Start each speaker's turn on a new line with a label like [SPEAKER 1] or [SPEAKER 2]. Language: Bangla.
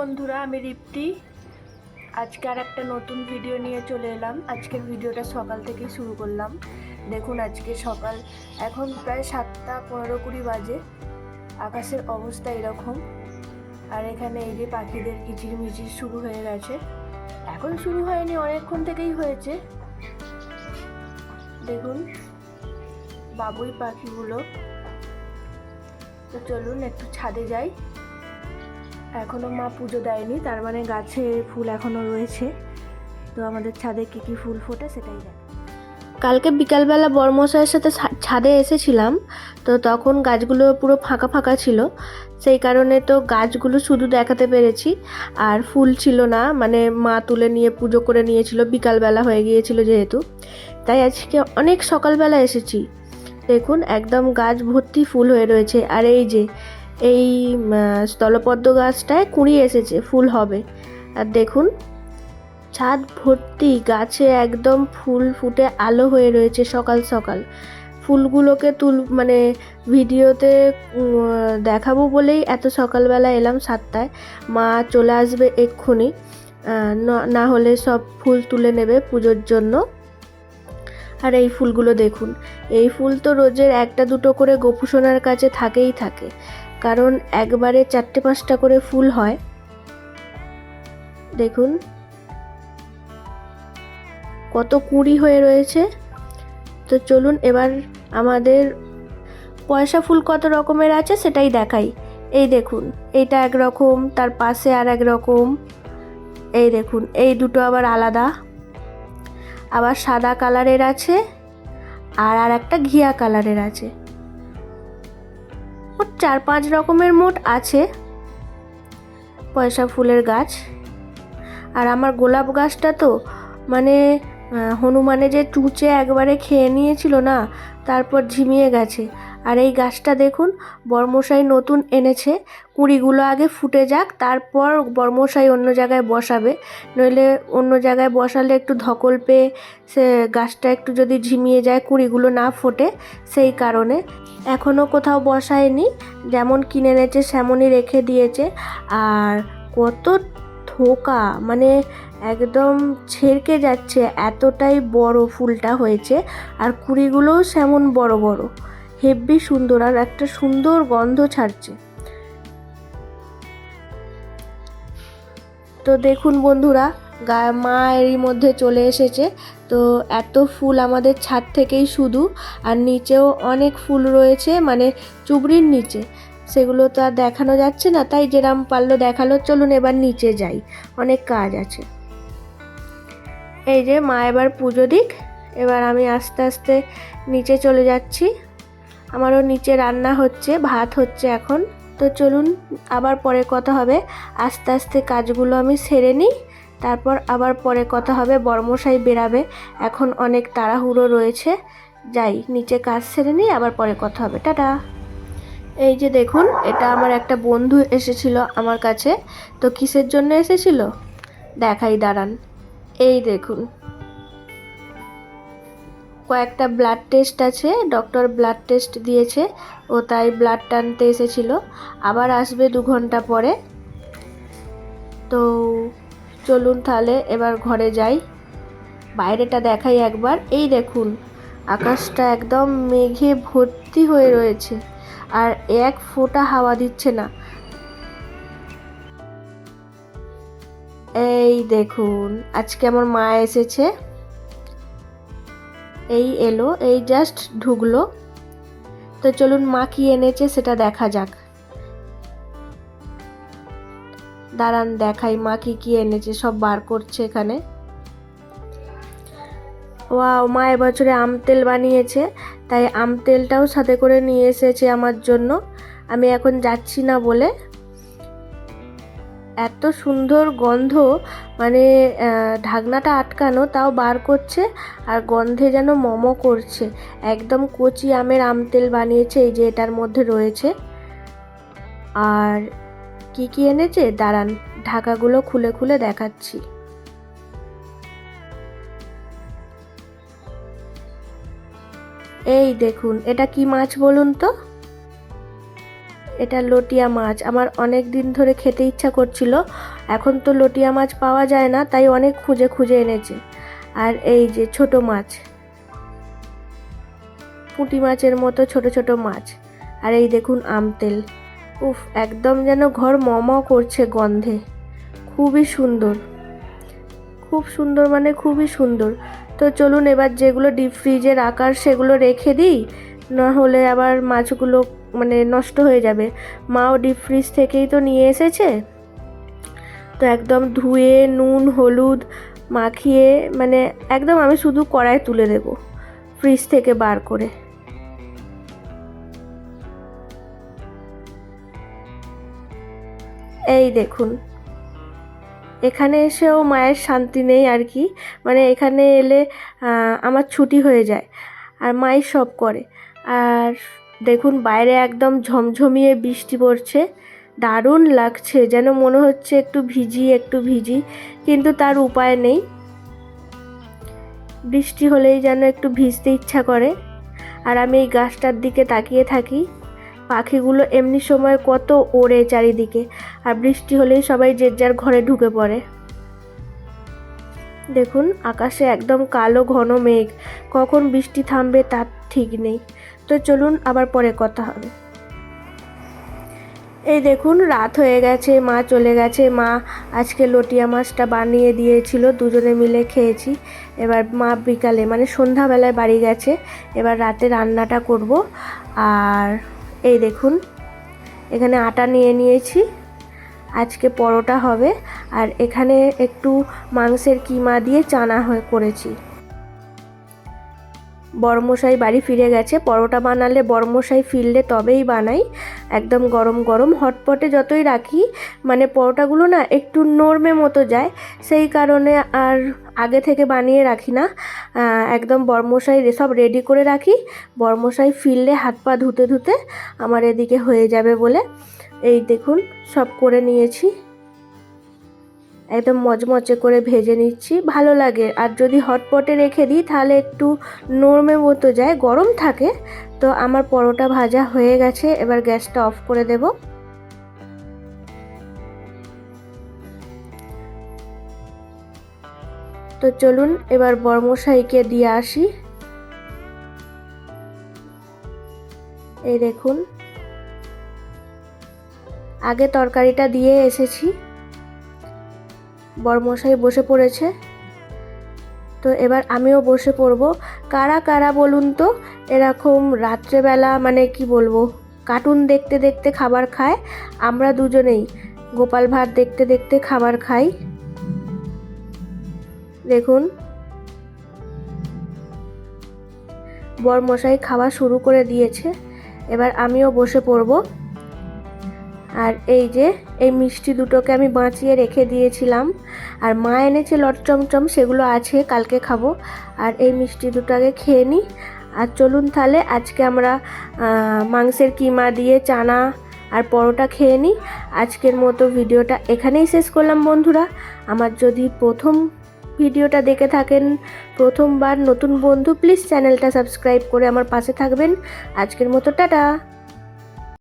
[SPEAKER 1] বন্ধুরা, আমি রিপ্তি। আজকে আর একটা নতুন ভিডিও নিয়ে চলে এলাম। আজকের ভিডিওটা সকাল থেকেই শুরু করলাম। দেখুন, আজকে সকাল এখন প্রায় 7:15-20 বাজে। আকাশের অবস্থা এরকম। আর এখানে এই যে পাখিদের কিচিরমিচির শুরু হয়ে গেছে। এখন শুরু হয়নি, অনেকক্ষণ থেকেই হয়েছে। দেখুন বাবুই পাখিগুলো। তো চলুন একটু ছাদে যাই। এখনো মা পুজো দেয়নি, তার মানে গাছে ফুল এখনো রয়েছে। তো আমাদের ছাদে কি কি ফুল ফোটে সেটাই দেখ। কালকে বিকালবেলা বড়মশাইয়ের সাথে ছাদে এসেছিলাম। তো তখন গাছগুলো পুরো ফাঁকা ফাঁকা ছিল, সেই কারণে তো গাছগুলো শুধু দেখাতে পেরেছি। আর ফুল ছিল না, মানে মা তুলে নিয়ে পুজো করে নিয়েছিল, বিকালবেলা হয়ে গিয়েছিল যেহেতু। তাই আজকে অনেক সকালবেলা এসেছি। দেখুন একদম গাছ ভর্তি ফুল হয়ে রয়েছে। আর এই যে এই স্থলপদ্ম গাছটায় কুঁড়ি এসেছে, ফুল হবে। আর দেখুন ছাদ ভর্তি গাছে একদম ফুল ফুটে আলো হয়ে রয়েছে সকাল সকাল। ফুলগুলোকে মানে ভিডিওতে দেখাবো বলেই এত সকালবেলা এলাম 7টায়। মা চলে আসবে এক্ষুনি, না হলে সব ফুল তুলে নেবে পুজোর জন্য। আর এই ফুলগুলো দেখুন, এই ফুল তো রোজের একটা দুটো করে গোপুসোনার কাছে থাকেই থাকে, কারণ একবারে 4-5টা করে ফুল হয়। দেখুন কত কুঁড়ি হয়ে রয়েছে। তো চলুন এবার আমাদের পয়সা ফুল কত রকমের আছে সেটাই দেখাই। এই দেখুন এইটা একরকম, তার পাশে আর এক রকম। এই দেখুন এই দুটো আবার আলাদা, আবার সাদা কালারের আছে, আর একটা ঘিয়া কালারের আছে। মোট 4-5 রকমের মোট আছে পয়সা ফুলের গাছ। আর আমার গোলাপ গাছটা তো মানে হনুমানে যে চুচে একবারে খেয়ে নিয়েছিল না, তারপর ঝিমিয়ে গেছে। আর এই গাছটা দেখুন বর্মশাই নতুন এনেছে। কুঁড়িগুলো আগে ফুটে যাক, তারপর বর্মশাই অন্য জায়গায় বসাবে, নইলে অন্য জায়গায় বসালে একটু ধকল পেয়ে সে গাছটা একটু যদি ঝিমিয়ে যায়, কুঁড়িগুলো না ফোটে, সেই কারণে এখনও কোথাও বসায়নি। যেমন কিনে এনেছে সেমনই রেখে দিয়েছে। আর কত থোকা, মানে একদম ছেড়কে যাচ্ছে, এতটাই বড় ফুলটা হয়েছে। আর কুঁড়িগুলোও সেমন বড় বড়, হেব্বি সুন্দর, আর একটা সুন্দর গন্ধ ছাড়ছে। তো দেখুন বন্ধুরা, মা এরই মধ্যে চলে এসেছে। তো এত ফুল আমাদের ছাদ থেকেই শুধু, আর নিচেও অনেক ফুল রয়েছে, মানে চুবড়ির নিচে। সেগুলো তো আর দেখানো যাচ্ছে না, তাই যেরাম পারলো দেখালো। চলুন এবার নিচে যাই, অনেক কাজ আছে। এই যে মা এবার পুজো দিক, এবার আমি আস্তে আস্তে নিচে চলে যাচ্ছি। আমারও নিচে রান্না হচ্ছে, ভাত হচ্ছে এখন। তো চলুন আবার পরে কথা হবে। আস্তে আস্তে কাজগুলো আমি সেরে নিই, তারপর আবার পরে কথা হবে। বর্মশাই বেরাবে, এখন অনেক তাড়াহুড়ো রয়েছে। যাই নিচে কাজ সেরে নিই, আবার পরে কথা হবে। টাটা। এই যে দেখুন, এটা আমার একটা বন্ধু এসেছিল আমার কাছে। তো কিসের জন্য এসেছিল দেখাই, দাঁড়ান। এই দেখুন কয়েকটা ব্লাড টেস্ট আছে, ডক্টর ব্লাড টেস্ট দিয়েছে, ও তাই ব্লাড টানতে এসেছিল। আবার আসবে 2 ঘন্টা পরে। তো চলুন তাহলে এবার ঘরে যাই, বাইরেটা দেখাই একবার। এই দেখুন আকাশটা একদম মেঘে ভর্তি হয়ে রয়েছে, আর এক ফোঁটা হাওয়া দিচ্ছে না। এই দেখুন আজকে আমার মা এসেছে, এই এলো, এই জাস্ট ঢুকলো। তো চলুন মা কি এনেছে সেটা দেখা যাক। দাঁড়ান দেখাই মা কি কি এনেছে, সব বার করছে এখানে। ওয়াও, মা এবছরে আম তেল বানিয়েছে, তাই আম তেলটাও সাথে করে নিয়ে এসেছে আমার জন্য। আমি এখন যাচ্ছি না বলে। এত সুন্দর গন্ধ, মানে ঢাকনাটা আটকানো তাও বার করছে, আর গন্ধে যেন মমো করছে। একদম কচি আমের আম তেল বানিয়েছে, এই যে এটার মধ্যে রয়েছে। আর কি কি এনেছে দাঁড়ান, ঢাকাগুলো খুলে খুলে দেখাচ্ছি। এই দেখুন এটা কি মাছ বলুন তো? এটা লটিয়া মাছ। আমার অনেক দিন ধরে খেতে ইচ্ছা করছিল, এখন তো লটিয়া মাছ পাওয়া যায় না, তাই অনেক খুঁজে খুঁজে এনেছে। আর এই যে ছোট মাছ, পুঁটি মাছের মতো ছোট ছোট মাছ। আর এই দেখুন আমতেল। উফ, একদম যেন ঘর ম করছে গন্ধে। খুবই সুন্দর, খুব সুন্দর, মানে খুবই সুন্দর। তো চলুন এবার যেগুলো ডিপ ফ্রিজে রাখার সেগুলো রেখে দিই, না হলে আবার মাছগুলো মানে নষ্ট হয়ে যাবে। মাও ডিপ ফ্রিজ থেকেই তো নিয়ে এসেছে, তো একদম ধুয়ে নুন হলুদ মাখিয়ে মানে একদম আমি শুধু কড়াই তুলে দেব ফ্রিজ থেকে বার করে। এই দেখুন, এখানে এসেও মায়ের শান্তি নেই আর কি, মানে এখানে এলে আমার ছুটি হয়ে যায় আর মাই সব করে। আর দেখুন বাইরে একদম ঝমঝমিয়ে বৃষ্টি পড়ছে, দারুণ লাগছে, যেন মনে হচ্ছে একটু ভিজি একটু ভিজি, কিন্তু তার উপায় নেই। বৃষ্টি হলেই যেন একটু ভিজতে ইচ্ছা করে। আর আমি এই গাছটার দিকে তাকিয়ে থাকি, পাখিগুলো এমনি সময় কত ওড়ে চারিদিকে, আর বৃষ্টি হলেই সবাই যে যার ঘরে ঢুকে পড়ে। দেখুন আকাশে একদম কালো ঘন মেঘ, কখন বৃষ্টি থামবে তার ঠিক নেই। তো চলুন আবার পরে কথা হবে। এই দেখুন রাত হয়ে গেছে, মা চলে গেছে। মা আজকে লটিয়া মাছটা বানিয়ে দিয়েছিল, দুজনে মিলে খেয়েছি। এবার মা বিকালে মানে সন্ধ্যাবেলায় বাড়ি গেছে, এবার রাতে রান্নাটা করব। আর এই দেখুন এখানে আটা নিয়ে নিয়েছি, আজকে পরোটা হবে। আর এখানে একটু মাংসের কিমা দিয়ে চানা করেছি। বড়মশাই বাড়ি ফিরে গেছে, পরোটা বানালে বড়মশাই ফিরলে তবেই বানাই, একদম গরম গরম। হটপটে যতই রাখি মানে পরোটাগুলো না একটু নরমে মতো যায়, সেই কারণে আর আগে থেকে বানিয়ে রাখি না, একদম বড়মশাই সব রেডি করে রাখি। বড়মশাই ফিরলে হাত পা ধুতে ধুতে আমার এদিকে হয়ে যাবে বলে এই দেখুন সব করে নিয়েছি, একদম মচমচে করে ভেজে নিচ্ছি, ভালো লাগে। আর যদি হটপটে রেখে দিই তাহলে একটু নরমে মতো যায়, গরম থাকে। তো আমার পরোটা ভাজা হয়ে গেছে, এবার গ্যাসটা অফ করে দেব। তো চলুন এবার বড়মশাইকে দিয়ে আসি। এই দেখুন আগে তরকারিটা দিয়ে এসেছি, বড়মশাই বসে পড়েছে, তো এবার আমিও বসে পড়ব। কারা কারা বলুন তো এরকম রাত্রেবেলা মানে কি বলবো, কার্টুন দেখতে দেখতে খাবার খায়? আমরা দুজনেই গোপাল ভাঁড় দেখতে দেখতে খাবার খাই। দেখুন বড়মশাই খাওয়া শুরু করে দিয়েছে, এবার আমিও বসে পড়ব। আর এই যে এই মিষ্টি দুটোকে আমি বাঁচিয়ে রেখে দিয়েছিলাম, আর মা এনেছে লট চমচম, সেগুলো আছে, কালকে খাবো। আর এই মিষ্টি দুটোকে খেয়ে নিই। আর চলুন তাহলে আজকে আমরা মাংসের কিমা দিয়ে চানা আর পরোটা খেয়ে নিই। আজকের মতো ভিডিওটা এখানেই শেষ করলাম বন্ধুরা। আমার যদি প্রথম ভিডিওটা দেখে থাকেন, প্রথমবার নতুন বন্ধু, প্লিজ চ্যানেলটা সাবস্ক্রাইব করে আমার পাশে থাকবেন। আজকের মতো টাটা।